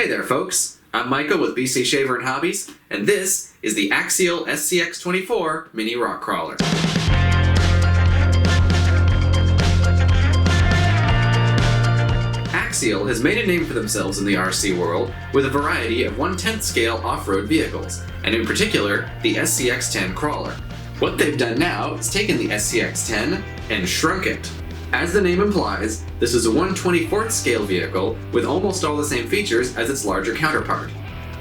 Hey there folks, I'm Michael with BC Shaver and Hobbies, and this is the Axial SCX24 Mini Rock Crawler. Axial has made a name for themselves in the RC world with a variety of 1/10 scale off-road vehicles, and in particular, the SCX10 crawler. What they've done now is taken the SCX10 and shrunk it. As the name implies, this is a 1/24th scale vehicle with almost all the same features as its larger counterpart.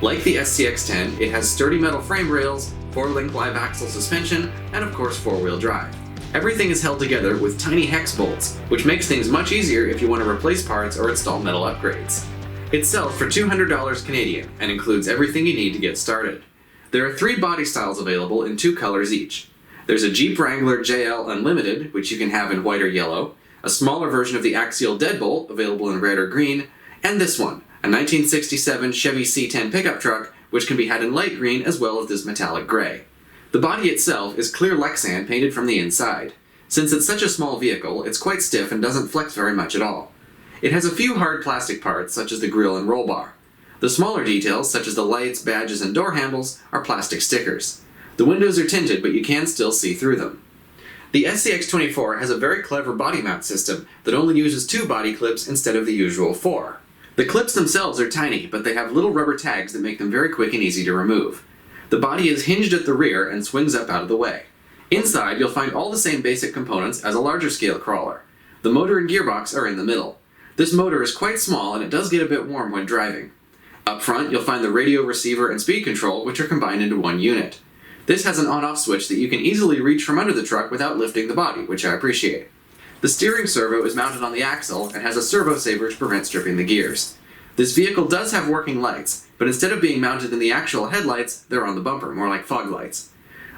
Like the SCX10, it has sturdy metal frame rails, 4-link live axle suspension, and of course 4-wheel drive. Everything is held together with tiny hex bolts, which makes things much easier if you want to replace parts or install metal upgrades. It sells for $200 Canadian and includes everything you need to get started. There are 3 body styles available in 2 colors each. There's a Jeep Wrangler JL Unlimited, which you can have in white or yellow, a smaller version of the Axial Deadbolt, available in red or green, and this one, a 1967 Chevy C10 pickup truck, which can be had in light green as well as this metallic gray. The body itself is clear Lexan painted from the inside. Since it's such a small vehicle, it's quite stiff and doesn't flex very much at all. It has a few hard plastic parts, such as the grille and roll bar. The smaller details, such as the lights, badges, and door handles, are plastic stickers. The windows are tinted, but you can still see through them. The SCX24 has a very clever body mount system that only uses 2 body clips instead of the usual 4. The clips themselves are tiny, but they have little rubber tags that make them very quick and easy to remove. The body is hinged at the rear and swings up out of the way. Inside, you'll find all the same basic components as a larger scale crawler. The motor and gearbox are in the middle. This motor is quite small and it does get a bit warm when driving. Up front, you'll find the radio receiver and speed control, which are combined into one unit. This has an on-off switch that you can easily reach from under the truck without lifting the body, which I appreciate. The steering servo is mounted on the axle and has a servo saver to prevent stripping the gears. This vehicle does have working lights, but instead of being mounted in the actual headlights, they're on the bumper, more like fog lights.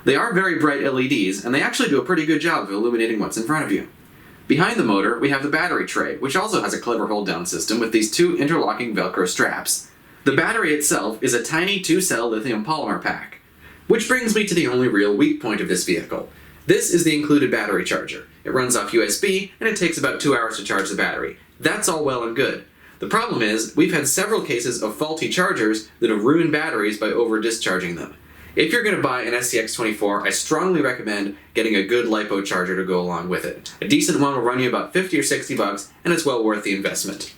They are very bright LEDs, and they actually do a pretty good job of illuminating what's in front of you. Behind the motor, we have the battery tray, which also has a clever hold-down system with these 2 interlocking Velcro straps. The battery itself is a tiny 2-cell lithium polymer pack. Which brings me to the only real weak point of this vehicle. This is the included battery charger. It runs off USB, and it takes about 2 hours to charge the battery. That's all well and good. The problem is, we've had several cases of faulty chargers that have ruined batteries by over-discharging them. If you're going to buy an SCX24, I strongly recommend getting a good LiPo charger to go along with it. A decent one will run you about $50 or $60, and it's well worth the investment.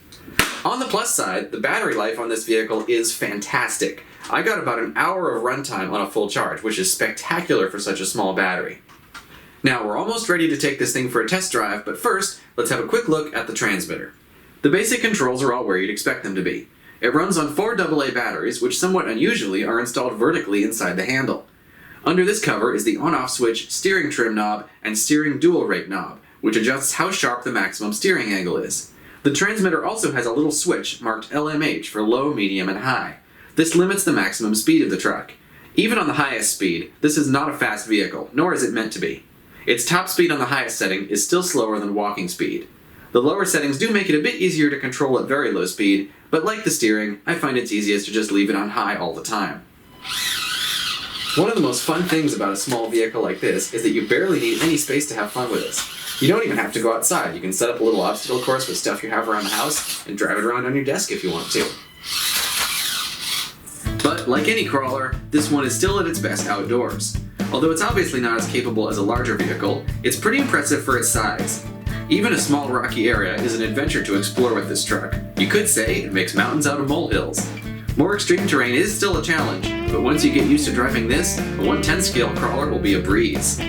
On the plus side, the battery life on this vehicle is fantastic. I got about an hour of runtime on a full charge, which is spectacular for such a small battery. Now, we're almost ready to take this thing for a test drive, but first, let's have a quick look at the transmitter. The basic controls are all where you'd expect them to be. It runs on 4 AA batteries, which somewhat unusually are installed vertically inside the handle. Under this cover is the on-off switch, steering trim knob, and steering dual rate knob, which adjusts how sharp the maximum steering angle is. The transmitter also has a little switch marked LMH for low, medium, and high. This limits the maximum speed of the truck. Even on the highest speed, this is not a fast vehicle, nor is it meant to be. Its top speed on the highest setting is still slower than walking speed. The lower settings do make it a bit easier to control at very low speed, but like the steering, I find it's easiest to just leave it on high all the time. One of the most fun things about a small vehicle like this is that you barely need any space to have fun with this. You don't even have to go outside. You can set up a little obstacle course with stuff you have around the house and drive it around on your desk if you want to. But like any crawler, this one is still at its best outdoors. Although it's obviously not as capable as a larger vehicle, it's pretty impressive for its size. Even a small rocky area is an adventure to explore with this truck. You could say it makes mountains out of molehills. More extreme terrain is still a challenge, but once you get used to driving this, a 1/10 scale crawler will be a breeze.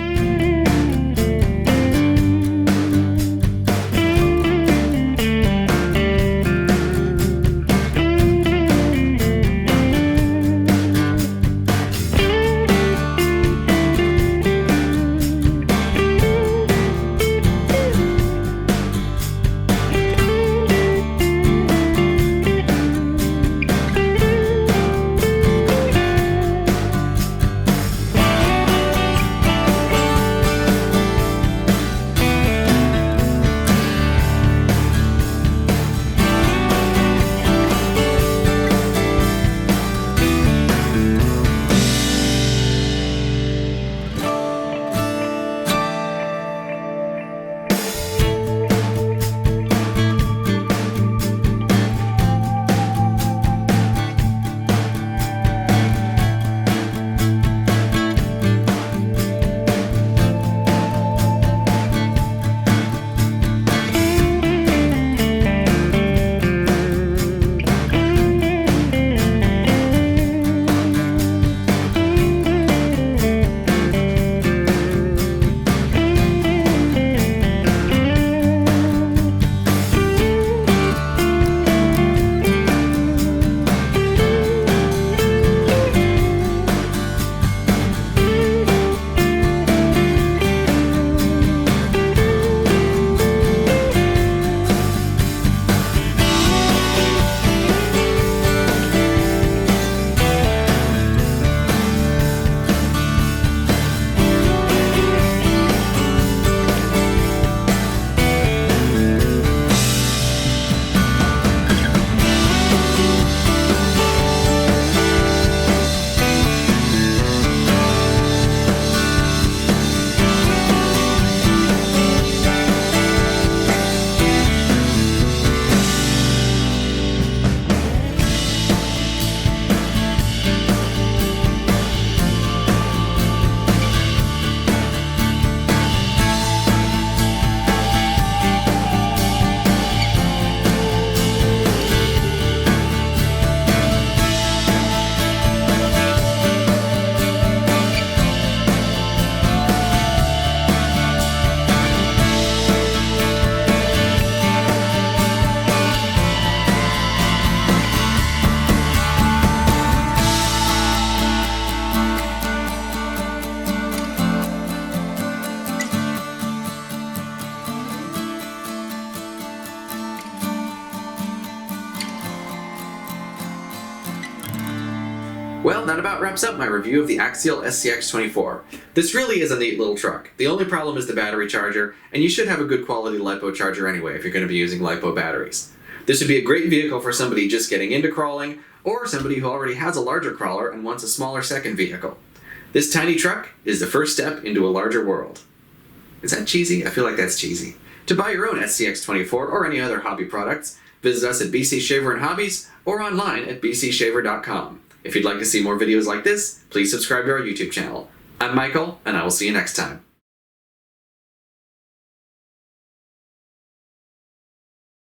Well, that about wraps up my review of the Axial SCX24. This really is a neat little truck. The only problem is the battery charger, and you should have a good quality LiPo charger anyway if you're going to be using LiPo batteries. This would be a great vehicle for somebody just getting into crawling, or somebody who already has a larger crawler and wants a smaller second vehicle. This tiny truck is the first step into a larger world. Is that cheesy? I feel like that's cheesy. To buy your own SCX24 or any other hobby products, visit us at BC Shaver and Hobbies or online at bcshaver.com. If you'd like to see more videos like this, please subscribe to our YouTube channel. I'm Michael, and I will see you next time.